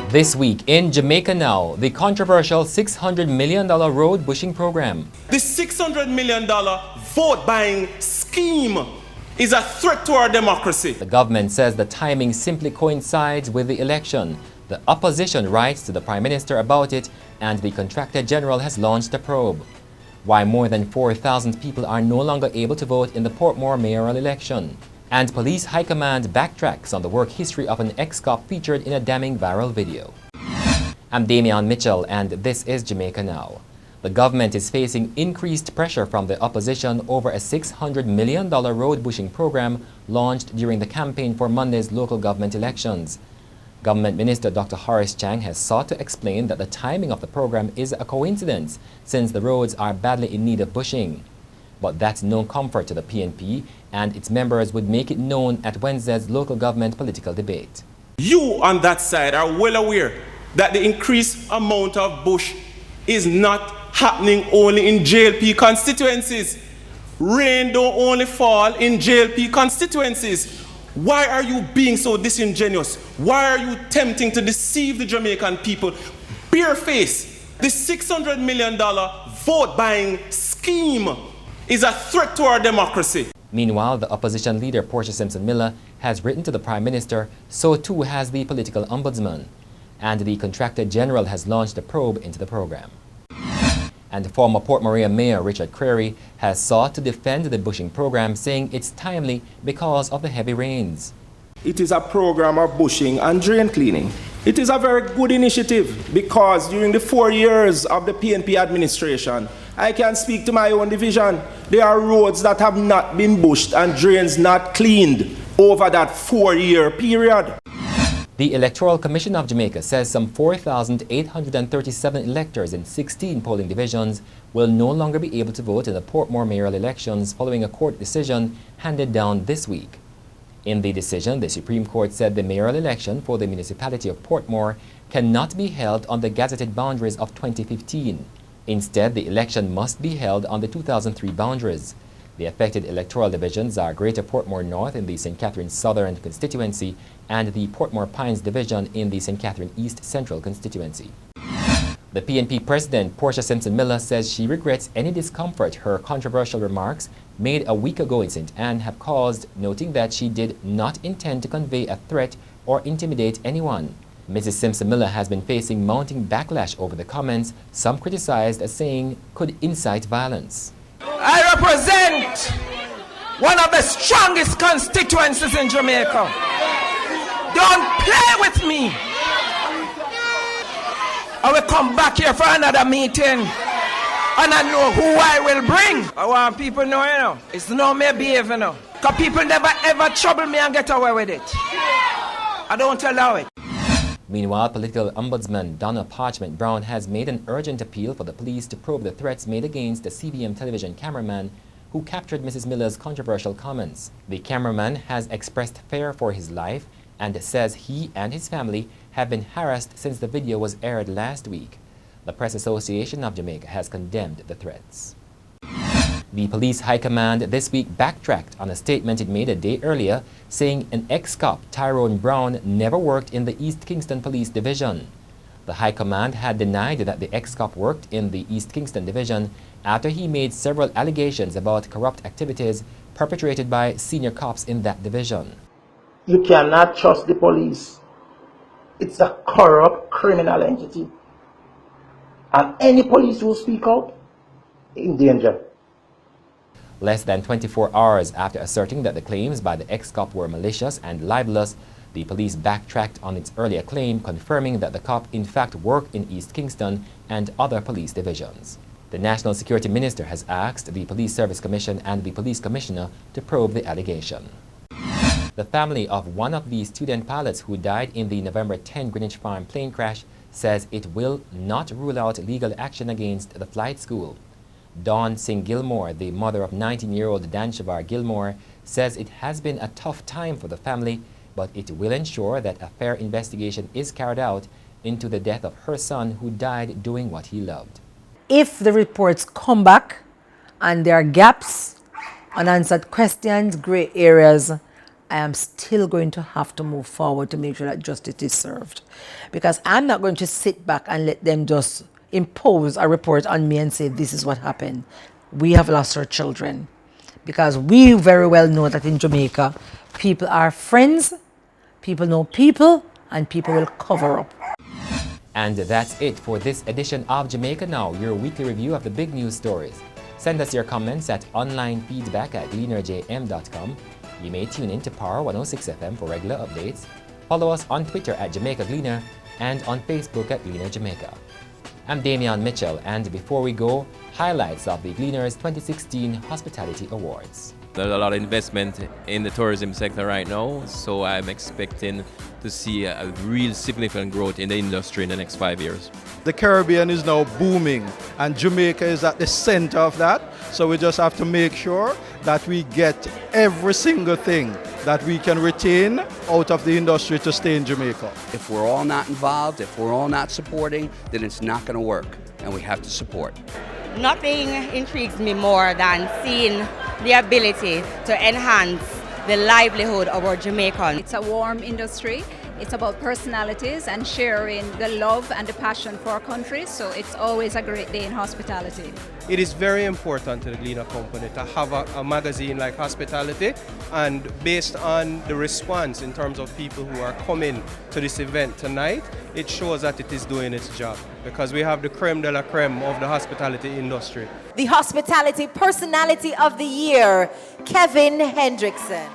This week in Jamaica Now, the controversial $600 million road bushing program. The $600 million vote-buying scheme is a threat to our democracy. The government says the timing simply coincides with the election. The opposition writes to the Prime Minister about it, and the Contractor General has launched a probe. Why more than 4,000 people are no longer able to vote in the Portmore mayoral election. And police high command backtracks on the work history of an ex-cop featured in a damning viral video. I'm Damian Mitchell, and this is Jamaica Now. The government is facing increased pressure from the opposition over a $600 million road bushing program launched during the campaign for Monday's local government elections. Government Minister Dr. Horace Chang has sought to explain that the timing of the program is a coincidence since the roads are badly in need of bushing. But that's no comfort to the PNP, and its members would make it known at Wednesday's local government political debate. You on that side are well aware that the increased amount of bush is not happening only in JLP constituencies. Rain don't only fall in JLP constituencies. Why are you being so disingenuous? Why are you attempting to deceive the Jamaican people? Barefaced, the $600 million vote-buying scheme is a threat to our democracy. Meanwhile, the opposition leader Portia Simpson-Miller has written to the Prime Minister, so too has the political ombudsman. And the Contractor General has launched a probe into the program. And former Port Maria Mayor Richard Creary has sought to defend the bushing program, saying it's timely because of the heavy rains. It is a program of bushing and drain cleaning. It is a very good initiative because during the 4 years of the PNP administration, I can speak to my own division. There are roads that have not been bushed and drains not cleaned over that 4-year period. The Electoral Commission of Jamaica says some 4,837 electors in 16 polling divisions will no longer be able to vote in the Portmore mayoral elections following a court decision handed down this week. In the decision, the Supreme Court said the mayoral election for the municipality of Portmore cannot be held on the gazetted boundaries of 2015. Instead, the election must be held on the 2003 boundaries. The affected electoral divisions are Greater Portmore North in the St. Catherine Southern constituency and the Portmore Pines division in the St. Catherine East Central constituency. The PNP president, Portia Simpson-Miller, says she regrets any discomfort her controversial remarks made a week ago in St. Ann have caused, noting that she did not intend to convey a threat or intimidate anyone. Mrs. Simpson-Miller has been facing mounting backlash over the comments, some criticized as saying could incite violence. I represent one of the strongest constituencies in Jamaica. Don't play with me. I will come back here for another meeting and I know who I will bring. I want people to know, it's no mere behavior, because people never ever trouble me and get away with it. I don't allow it. Meanwhile, political ombudsman Donna Parchment Brown has made an urgent appeal for the police to probe the threats made against the CBM television cameraman who captured Mrs. Miller's controversial comments. The cameraman has expressed fear for his life and says he and his family have been harassed since the video was aired last week. The Press Association of Jamaica has condemned the threats. The police high command this week backtracked on a statement it made a day earlier, saying an ex-cop, Tyrone Brown, never worked in the East Kingston Police Division. The high command had denied that the ex-cop worked in the East Kingston Division after he made several allegations about corrupt activities perpetrated by senior cops in that division. You cannot trust the police. It's a corrupt criminal entity. And any police who speak out, in danger. Less than 24 hours after asserting that the claims by the ex-cop were malicious and libelous, the police backtracked on its earlier claim, confirming that the cop in fact worked in East Kingston and other police divisions. The National Security Minister has asked the Police Service Commission and the Police Commissioner to probe the allegation. The family of one of the student pilots who died in the November 10 Greenwich Farm plane crash says it will not rule out legal action against the flight school. Dawn Singh Gilmore, the mother of 19-year-old Dan Shavar Gilmore, says it has been a tough time for the family, but it will ensure that a fair investigation is carried out into the death of her son who died doing what he loved. If the reports come back and there are gaps, unanswered questions, gray areas, I am still going to have to move forward to make sure that justice is served. Because I'm not going to sit back and let them just impose a report on me and say, this is what happened. We have lost our children. Because we very well know that in Jamaica, people are friends, people know people, and people will cover up. And that's it for this edition of Jamaica Now, your weekly review of the big news stories. Send us your comments at onlinefeedback@gleanerjm.com. You may tune in to Power 106 FM for regular updates. Follow us on Twitter at Jamaica Gleaner and on Facebook at Gleaner Jamaica. I'm Damian Mitchell, and before we go, highlights of the Gleaner's 2016 Hospitality Awards. There's a lot of investment in the tourism sector right now, so I'm expecting to see a real significant growth in the industry in the next 5 years. The Caribbean is now booming, and Jamaica is at the center of that, so we just have to make sure that we get every single thing that we can retain out of the industry to stay in Jamaica. If we're all not involved, if we're all not supporting, then it's not going to work, and we have to support. Nothing intrigues me more than seeing the ability to enhance the livelihood of our Jamaicans. It's a warm industry. It's about personalities and sharing the love and the passion for our country, so it's always a great day in hospitality. It is very important to the Gleaner Company to have a magazine like Hospitality, and based on the response in terms of people who are coming to this event tonight, it shows that it is doing its job, because we have the creme de la creme of the hospitality industry. The Hospitality Personality of the Year, Kevin Hendrickson.